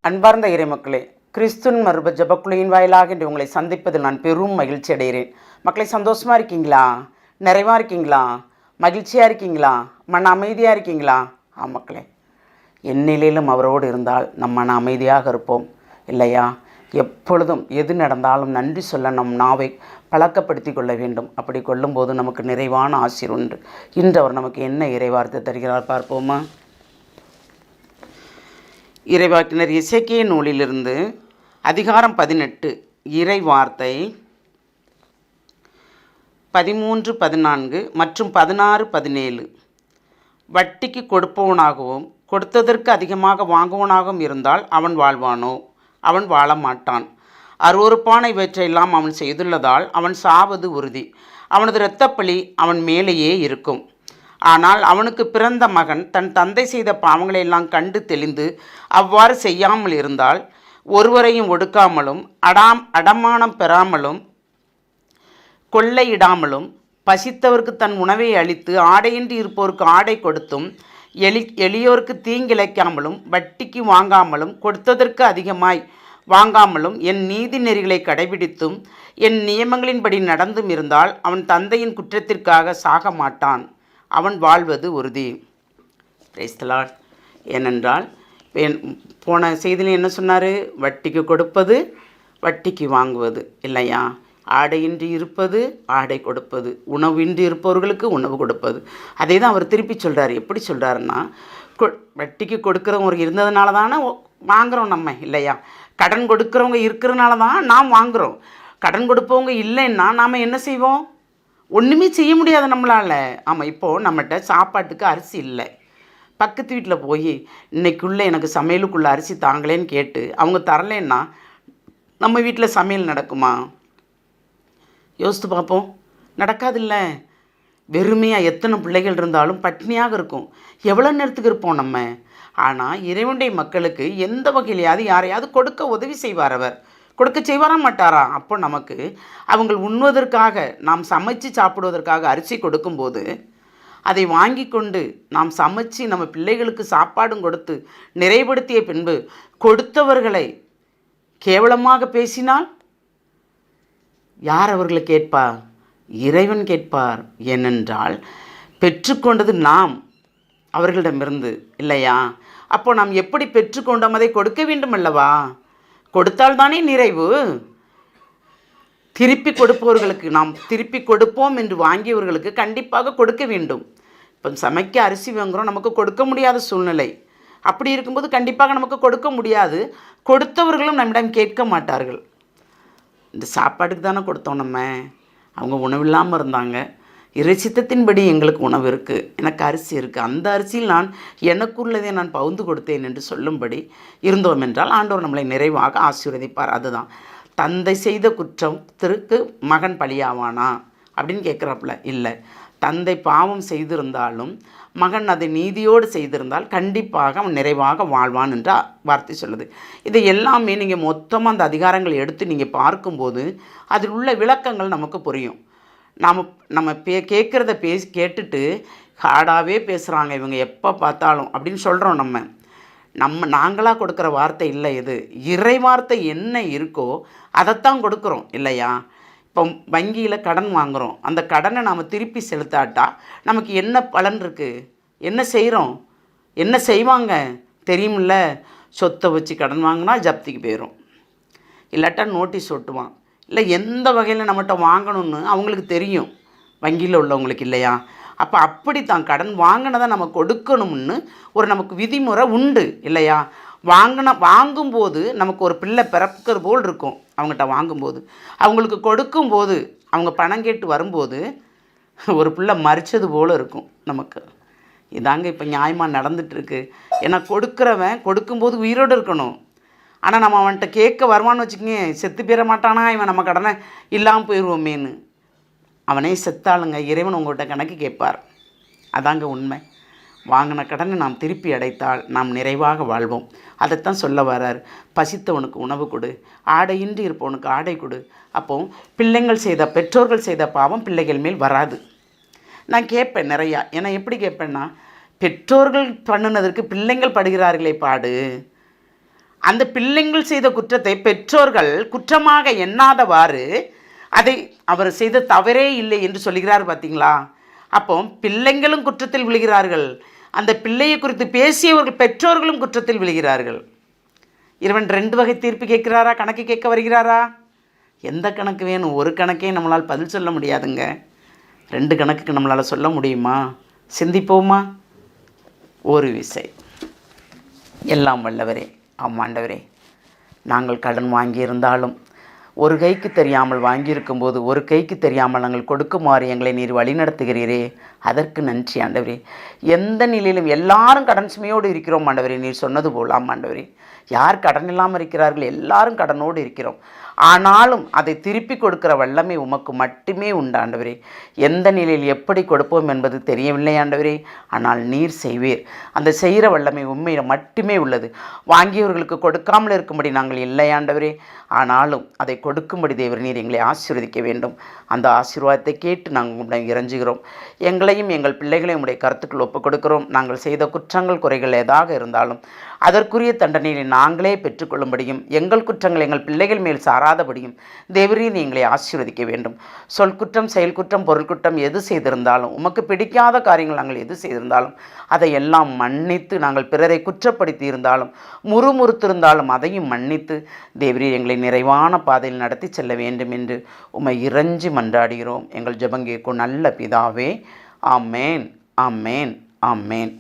அன்பார்ந்த இறைமக்களே, கிறிஸ்துவின் மறுப ஜபக்குழுவின் வாயிலாக இன்று உங்களை சந்திப்பதில் நான் பெரும் மகிழ்ச்சி அடைகிறேன். மக்களை, சந்தோஷமாக இருக்கீங்களா? நிறைவாக இருக்கீங்களா? மகிழ்ச்சியாக இருக்கீங்களா? மன அமைதியாக இருக்கீங்களா? மக்களே, எந்நிலையிலும் அவரோடு இருந்தால் நம் மன அமைதியாக இருப்போம் இல்லையா? எப்பொழுதும் எது நடந்தாலும் நன்றி சொல்ல நம் நாவை பழக்கப்படுத்தி கொள்ள வேண்டும். அப்படி கொள்ளும்போது நமக்கு நிறைவான ஆசீர் உண்டு. இன்று அவர் நமக்கு என்ன இறைவார்த்தை தருகிறார் பார்ப்போமா? இறைவாக்கினர் எசேக்கியா நூலிலிருந்து அதிகாரம் 18 இறை வார்த்தை 13, 14 மற்றும் 16, 17. வட்டிக்கு கொடுப்பவனாகவும் கொடுத்ததற்கு அதிகமாக வாங்குவனாகவும் இருந்தால் அவன் வாழ்வானோ? அவன் வாழ மாட்டான். அருவருப்பான இவற்றையெல்லாம் அவன் செய்துள்ளதால் அவன் சாவது உறுதி. அவனது இரத்தப்பழி அவன் மேலேயே இருக்கும். ஆனால் அவனுக்கு பிறந்த மகன் தன் தந்தை செய்த பாவங்களையெல்லாம் கண்டு தெளிந்து அவ்வாறு செய்யாமல் இருந்தால், ஒருவரையும் ஒடுக்காமலும் அடமானம் பெறாமலும் கொள்ளையிடாமலும் பசித்தவருக்கு தன் உணவை அளித்து ஆடையின்றி இருப்போருக்கு ஆடை கொடுத்தும் எளியோருக்கு தீங்கிழைக்காமலும் வட்டிக்கு வாங்காமலும் கொடுத்ததற்கு அதிகமாய் வாங்காமலும் என் நீதி நெறிகளை கடைபிடித்தும் என் நியமங்களின்படி நடந்தும் இருந்தால் அவன் தந்தையின் குற்றத்திற்காக சாக மாட்டான். அவன் வாழ்வது உறுதி. Praise the Lord. ஏனென்றால் போன செய்தியில் என்ன சொன்னார்? வட்டிக்கு கொடுப்பது, வட்டிக்கு வாங்குவது இல்லையா? ஆடையின்றி இருப்பது, ஆடை கொடுப்பது, உணவின்றி இருப்பவர்களுக்கு உணவு கொடுப்பது. அதே தான் அவர் திருப்பி சொல்கிறார். எப்படி சொல்கிறாருன்னா, வட்டிக்கு கொடுக்குறவங்க இருந்ததுனால தானே வாங்குகிறோம் நம்ம இல்லையா? கடன் கொடுக்குறவங்க இருக்கிறதுனால தான் நாம் வாங்குகிறோம். கடன் கொடுப்பவங்க இல்லைன்னா நாம் என்ன செய்வோம்? ஒன்றுமே செய்ய முடியாது நம்மளால். ஆமாம், இப்போது நம்மகிட்ட சாப்பாட்டுக்கு அரிசி இல்லை. பக்கத்து வீட்டில் போய் இன்றைக்குள்ளே எனக்கு சமையலுக்குள்ளே அரிசி தாங்களேன்னு கேட்டு அவங்க தரலேன்னா நம்ம வீட்டில் சமையல் நடக்குமா? யோசித்து பார்ப்போம். நடக்காதில்ல. வெறுமையாக எத்தனை பிள்ளைகள் இருந்தாலும் பட்னியாக இருக்கும். எவ்வளோ நேரத்துக்கு இருப்போம் நம்ம? ஆனால் இறைவனுடைய மக்களுக்கு எந்த வகையிலையாவது யாரையாவது கொடுக்க உதவி செய்வார். அவர் கொடுக்க செய்வாரா மாட்டாரா? அப்போ நமக்கு அவங்க உண்ணுவதற்காக, நாம் சமைச்சு சாப்பிடுவதற்காக அரிசி கொடுக்கும்போது அதை வாங்கி கொண்டு நாம் சமைச்சு நம்ம பிள்ளைகளுக்கு சாப்பாடும் கொடுத்து நிறைவுபடுத்திய பின்பு கொடுத்தவர்களை கேவலமாக பேசினால் யார் அவர்களை கேட்பார்? இறைவன் கேட்பார். ஏனென்றால் பெற்றுக்கொண்டது நாம் அவர்களிடமிருந்து இல்லையா? அப்போ நாம் எப்படி பெற்றுக்கொண்டோம் அதை கொடுக்க வேண்டும் அல்லவா? கொடுத்தால்தானே நிறைவு. திருப்பி கொடுப்பவர்களுக்கு, நாம் திருப்பி கொடுப்போம் என்று வாங்கியவர்களுக்கு கண்டிப்பாக கொடுக்க வேண்டும். இப்போ சமைக்க அரிசி வாங்குகிறோம், நமக்கு கொடுக்க முடியாத சூழ்நிலை. அப்படி இருக்கும்போது கண்டிப்பாக நமக்கு கொடுக்க முடியாது. கொடுத்தவர்களும் நம்மிடம் கேட்க மாட்டார்கள். இந்த சாப்பாட்டுக்கு தானே கொடுத்தோம் நம்ம. அவங்க உணவில்லாமல் இருந்தாங்க. இறைச்சித்தத்தின்படி எங்களுக்கு உணவு இருக்குது, எனக்கு அரிசி இருக்குது, அந்த அரிசியில் நான் எனக்குள்ளதே நான் பகிர்ந்து கொடுத்தேன் என்று சொல்லும்படி இருந்தோம் என்றால் ஆண்டவர் நம்மளை நிறைவாக ஆசீர்வதிப்பார். அதுதான் தந்தை செய்த குற்றத்திற்கு மகன் பலியாவானா அப்படின்னு கேட்குறாப்புல. இல்லை, தந்தை பாவம் செய்திருந்தாலும் மகன் அதை நீதியோடு செய்திருந்தால் கண்டிப்பாக அவன் நிறைவாக வாழ்வான் என்ற வார்த்தை சொல்லுது. இதை எல்லாமே நீங்கள் மொத்தமாக அந்த அதிகாரங்களை எடுத்து நீங்கள் பார்க்கும்போது அதில் உள்ள விளக்கங்கள் நமக்கு புரியும். நம்ம கேட்குறத கேட்டுட்டு ஹார்டாகவே பேசுகிறாங்க இவங்க எப்போ பார்த்தாலும் அப்படின்னு சொல்கிறோம். நாங்களாக கொடுக்குற வார்த்தை இல்லை. இது இறை வார்த்தை என்ன இருக்கோ அதைத்தான் கொடுக்குறோம் இல்லையா? இப்போ வங்கியில் கடன் வாங்குகிறோம், அந்த கடனை நாம் திருப்பி செலுத்தாட்டா நமக்கு என்ன பலன் இருக்குது? என்ன செய்கிறோம்? என்ன செய்வாங்க தெரியுமில்ல? சொத்தை வச்சு கடன் வாங்கினா ஜப்திக்கு போயிடும், இல்லாட்டா நோட்டீஸ் ஒட்டுவான். இல்லை, எந்த வகையில் நம்மகிட்ட வாங்கணும்னு அவங்களுக்கு தெரியும், வங்கியில் உள்ளவங்களுக்கு இல்லையா? அப்போ அப்படித்தான் கடன் வாங்கினதை நம்ம கொடுக்கணும்னு ஒரு நமக்கு விதிமுறை உண்டு இல்லையா? வாங்கும்போது நமக்கு ஒரு பிள்ளை பிறக்கிற போல் இருக்கும். அவங்ககிட்ட வாங்கும்போது, அவங்களுக்கு கொடுக்கும்போது, அவங்க பணம் கேட்டு வரும்போது ஒரு பிள்ளை மறித்தது போல் இருக்கும் நமக்கு. இதாங்க இப்போ நியாயமாக நடந்துகிட்ருக்கு. ஏன்னா கொடுக்குறவன் கொடுக்கும்போது உயிரோடு இருக்கணும். ஆனால் நம்ம அவன்கிட்ட கேட்க வருவான்னு வச்சுக்கோங்க, செத்து போயிட மாட்டானா இவன், நம்ம கடனை இல்லாமல் போயிடுவோமேன்னு. அவனே செத்தாளுங்க, இறைவன் உங்கள்கிட்ட கணக்கு கேட்பார். அதாங்க உண்மை. வாங்கின கடனை நாம் திருப்பி அடைத்தால் நாம் நிறைவாக வாழ்வோம். அதைத்தான் சொல்ல வர்றார். பசித்தவனுக்கு உணவு கொடு, ஆடையின்றி இருப்பவனுக்கு ஆடை கொடு. அப்போது பெற்றோர்கள் செய்த பாவம் பிள்ளைகள் மேல் வராது. நான் கேட்பேன் நிறையா. ஏன்னா எப்படி கேட்பேன்னா, பெற்றோர்கள் பண்ணினதற்கு பிள்ளைங்கள் படுகிறார்களே பாடு, அந்த பிள்ளைங்கள் செய்த குற்றத்தை பெற்றோர்கள் குற்றமாக எண்ணாதவாறு அதை அவர் செய்த தவறே இல்லை என்று சொல்லுகிறார் பார்த்தீங்களா? அப்போ பிள்ளைங்களும் குற்றத்தில் விழுகிறார்கள், அந்த பிள்ளையை குறித்து பேசியவர்கள் பெற்றோர்களும் குற்றத்தில் விழுகிறார்கள். இறைவன் 2 வகை தீர்ப்பு கேட்கிறாரா, கணக்கு கேட்க வருகிறாரா? எந்த கணக்கு வேணும்? ஒரு கணக்கே நம்மளால் பதில் சொல்ல முடியாதுங்க. 2 கணக்குக்கு நம்மளால் சொல்ல முடியுமா? சிந்திப்போமா? ஒரு விசை. எல்லாம் வல்லவரே, ஆமாண்டவரே, நாங்கள் கடன் வாங்கியிருந்தாலும் ஒரு கைக்கு தெரியாமல் வாங்கியிருக்கும்போது ஒரு கைக்கு தெரியாமல் நாங்கள் கொடுக்குமாறு எங்களை நீர் வழிநடத்துகிறீரே, அதற்கு நன்றி ஆண்டவரே. எந்த நிலையிலும் எல்லாரும் கடன் சுமையோடு இருக்கிறோம் ஆண்டவரே. நீர் சொன்னது போல் ஆண்டவரே, யார் கடன் இல்லாமல் இருக்கிறார்கள்? எல்லாரும் கடனோடு இருக்கிறோம். ஆனாலும் அதை திருப்பி கொடுக்கிற வல்லமை உமக்கு மட்டுமே உண்டு ஆண்டவரே. எந்த நிலையில் எப்படி கொடுப்போம் என்பது தெரியவில்லை ஆண்டவரே, ஆனால் நீர் செய்வீர். அந்த செய்கிற வல்லமை உண்மையில் மட்டுமே உள்ளது. வாங்கியவர்களுக்கு கொடுக்காமல் இருக்கும்படி நாங்கள் இல்லை ஆண்டவரே. ஆனாலும் அதை கொடுக்கும்படி தேவர் நீர் எங்களை ஆசீர்வதிக்க வேண்டும். அந்த ஆசீர்வாதத்தை கேட்டு நாங்கள் உங்களிடம் இறைஞ்சுகிறோம். எங்களையும் எங்கள் பிள்ளைகளையும் உடைய கருத்துக்கள் ஒப்புக் கொடுக்கிறோம். நாங்கள் செய்த குற்றங்கள் குறைகள் ஏதாக இருந்தாலும் அதற்குரிய தண்டனையை நாங்களே பெற்றுக்கொள்ளும்படியும் எங்கள் குற்றங்கள் எங்கள் பிள்ளைகள் மேல் சாராதபடியும் தேவரீர் எங்களை ஆசீர்வதிக்க வேண்டும். சொல் குற்றம், செயல் குற்றம், பொருள் குற்றம் எது செய்திருந்தாலும், உமக்கு பிடிக்காத காரியங்கள் நாங்கள் எது செய்திருந்தாலும் அதை எல்லாம் மன்னித்து, நாங்கள் பிறரை குற்றப்படுத்தி இருந்தாலும் முறுமுறுத்திருந்தாலும் அதையும் மன்னித்து தேவரீர் எங்களை நிறைவான பாதையில் நடத்தி செல்ல வேண்டும் என்று உம்மை இறைஞ்சி மன்றாடுகிறோம். எங்கள் ஜெபம் கேட்கும் நல்ல பிதாவே. ஆமேன், ஆமேன், ஆமேன்.